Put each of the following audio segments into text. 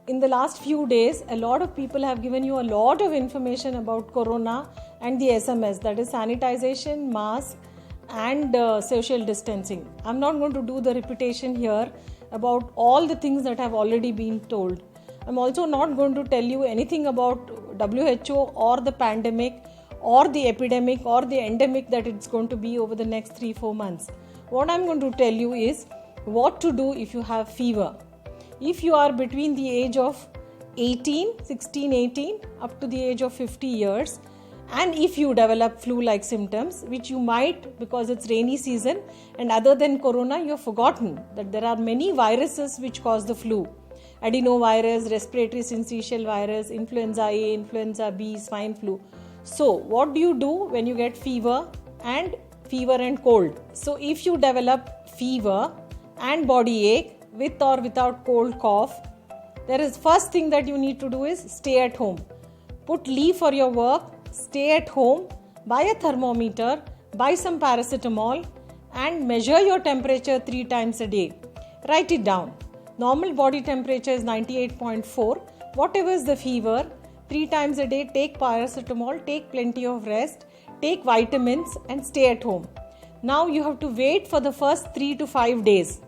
in the last few days, a lot of people have given you a lot of information about corona and the SMS, that is sanitization, mask and social distancing. I'm not going to do the repetition here about all the things that have already been told. I'm also not going to tell you anything about WHO or the pandemic or the epidemic or the endemic that it's going to be over the next 3-4 months. What I'm going to tell you is what to do if you have fever. If you are between the age of 16-18 up to the age of 50 years, and if you develop flu-like symptoms, which you might because it's rainy season, and other than corona, you have forgotten that there are many viruses which cause the flu. Adenovirus, respiratory syncytial virus, influenza A, influenza B, swine flu. So what do you do when you get fever and cold? So if you develop fever and body ache with or without cold cough, there is first thing that you need to do is stay at home. Put leave for your work, stay at home, buy a thermometer, buy some paracetamol and measure your temperature 3 times a day. Write it down. Normal body temperature is 98.4. Whatever is the fever, 3 times a day take paracetamol, take plenty of rest, take vitamins and stay at home. Now you have to wait for the first 3 to 5 days.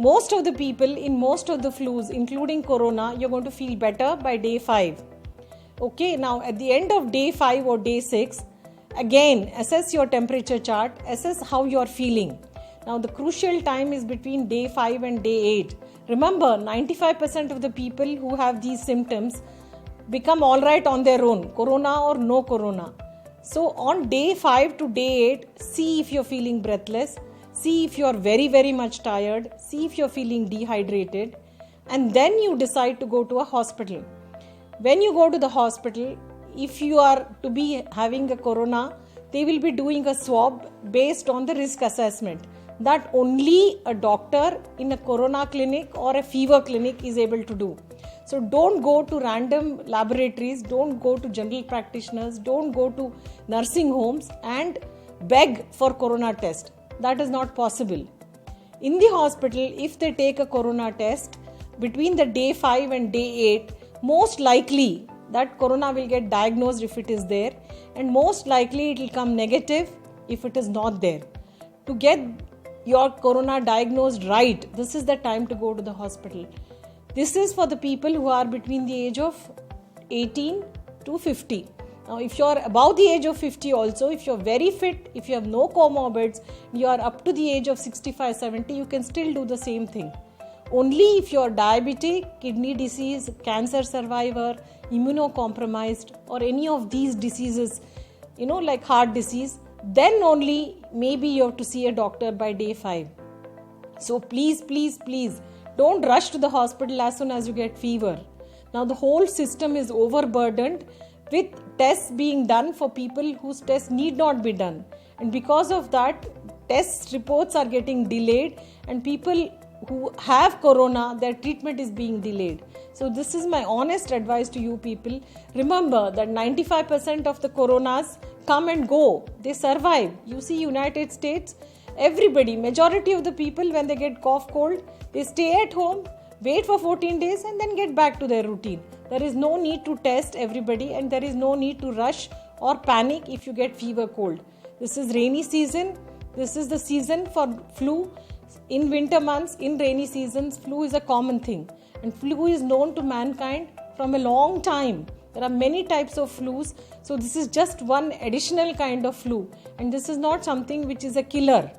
Most of the people in most of the flus, including corona, you're going to feel better by day 5. Okay, now at the end of day 5 or day 6, again assess your temperature chart, assess how you're feeling. Now the crucial time is between day 5 and day 8. Remember, 95% of the people who have these symptoms become alright on their own, corona or no corona. So on day 5 to day 8, see if you're feeling breathless, see if you're very, very much tired, see if you're feeling dehydrated, and then you decide to go to a hospital. When you go to the hospital, if you are to be having a corona, they will be doing a swab based on the risk assessment that only a doctor in a corona clinic or a fever clinic is able to do. So don't go to random laboratories, don't go to general practitioners, don't go to nursing homes and beg for corona test. That is not possible. In the hospital, if they take a corona test between the day 5 and day 8, most likely that corona will get diagnosed if it is there, and most likely it will come negative if it is not there. To get your corona diagnosed right, this is the time to go to the hospital. This is for the people who are between the age of 18 to 50. Now, if you are above the age of 50 also, if you are very fit, if you have no comorbids, you are up to the age of 65, 70, you can still do the same thing. Only if you are diabetic, kidney disease, cancer survivor, immunocompromised or any of these diseases, like heart disease, then only maybe you have to see a doctor by day 5. So please, don't rush to the hospital as soon as you get fever. Now the whole system is overburdened with tests being done for people whose tests need not be done. And because of that, test reports are getting delayed and people who have corona, their treatment is being delayed. So this is my honest advice to you people. Remember that 95% of the coronas come and go. They survive. You see United States, everybody, majority of the people when they get cough cold, they stay at home, wait for 14 days and then get back to their routine. There is no need to test everybody and there is no need to rush or panic if you get fever cold. This is rainy season. This is the season for flu. In winter months, in rainy seasons, flu is a common thing. And flu is known to mankind from a long time. There are many types of flus. So this is just one additional kind of flu. And this is not something which is a killer.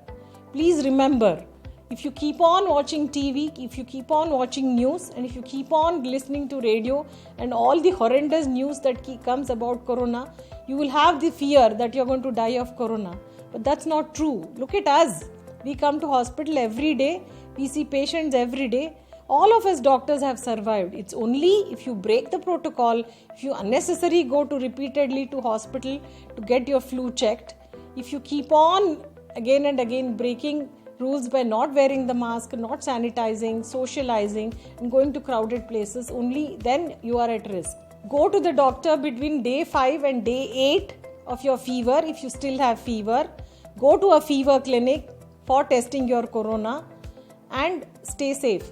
Please remember, if you keep on watching TV, if you keep on watching news, and if you keep on listening to radio and all the horrendous news that comes about corona, you will have the fear that you're going to die of corona. But that's not true. Look at us. We come to hospital every day. We see patients every day. All of us doctors have survived. It's only if you break the protocol, if you unnecessarily go to repeatedly to hospital to get your flu checked, if you keep on again and again breaking rules by not wearing the mask, not sanitizing, socializing and going to crowded places, only then you are at risk. Go to the doctor between day 5 and day 8 of your fever if you still have fever. Go to a fever clinic for testing your corona and stay safe.